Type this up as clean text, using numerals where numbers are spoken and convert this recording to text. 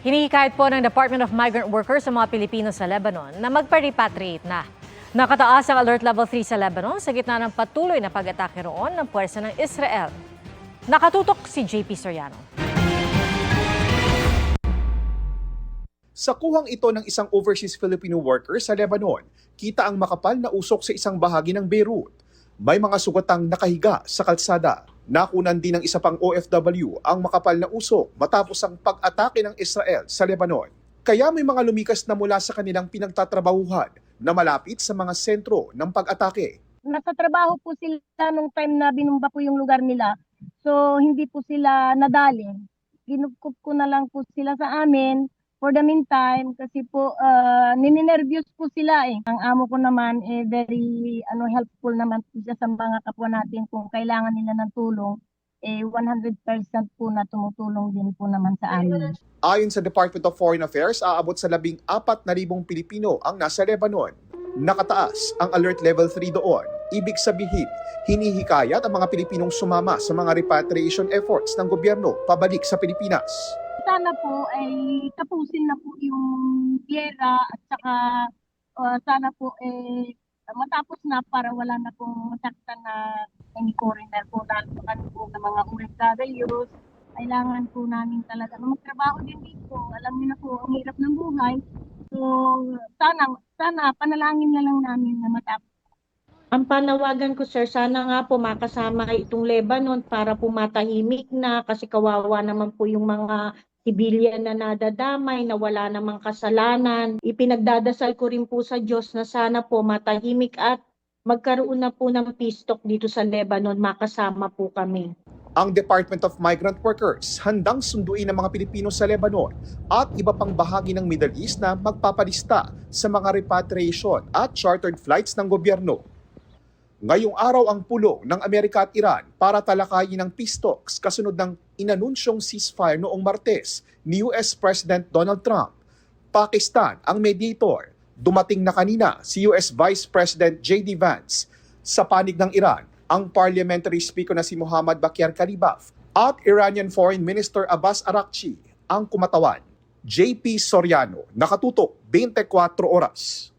Hinihikayat po ng Department of Migrant Workers sa mga Pilipino sa Lebanon na magpa-repatriate na. Nakataas ang Alert Level 3 sa Lebanon sa gitna ng patuloy na pag-atake roon ng puwersa ng Israel. Nakatutok si JP Soriano. Sa kuhang ito ng isang overseas Filipino worker sa Lebanon, kita ang makapal na usok sa isang bahagi ng Beirut. May mga sugatang nakahiga sa kalsada. Nakunan din ng isa pang OFW ang makapal na usok matapos ang pag-atake ng Israel sa Lebanon. Kaya may mga lumikas na mula sa kanilang pinagtatrabahuhan na malapit sa mga sentro ng pag-atake. Nasa trabaho po sila nung time na binumba po yung lugar nila. So hindi po sila nadali. Kinupkup ko na lang po sila sa amin for the meantime kasi po nininervyos po sila eh. Ang amo ko naman very helpful naman po siya sa mga kapwa natin kung kailangan nila ng tulong. 100% po na tumutulong din po naman sa amin. Ayon sa Department of Foreign Affairs, aabot sa 14,000 Pilipino ang nasa Lebanon. Nakataas ang Alert Level 3 doon. Ibig sabihin, hinihikayat ang mga Pilipinong sumama sa mga repatriation efforts ng gobyerno pabalik sa Pilipinas. Sana po ay tapusin na po yung giyera at saka sana po matapos na para wala na pong masaktan na any foreigner po lalo po ng mga OFWs. Kailangan po namin talaga magtrabaho din dito. Alam niyo na po ang hirap ng buhay. So sana panalangin na lang namin na matapos. Ang panawagan ko, sir, sana nga po makasama itong Lebanon para po matahimik na kasi kawawa naman po yung mga sibilyan na nadadamay, na wala namang kasalanan. Ipinagdadasal ko rin po sa Diyos na sana po matahimik at magkaroon na po ng peace talk dito sa Lebanon, makasama po kami. Ang Department of Migrant Workers handang sunduin ang mga Pilipino sa Lebanon at iba pang bahagi ng Middle East na magpapalista sa mga repatriation at chartered flights ng gobyerno. Ngayong araw ang pulong ng Amerika at Iran para talakayin ang peace talks kasunod ng inanunsyong ceasefire noong Martes ni US President Donald Trump. Pakistan ang mediator. Dumating na kanina si US Vice President J.D. Vance. Sa panig ng Iran, ang parliamentary speaker na si Mohammad Bakir Kalibaf at Iranian Foreign Minister Abbas Araghchi ang kumatawan. JP Soriano, nakatutok 24 oras.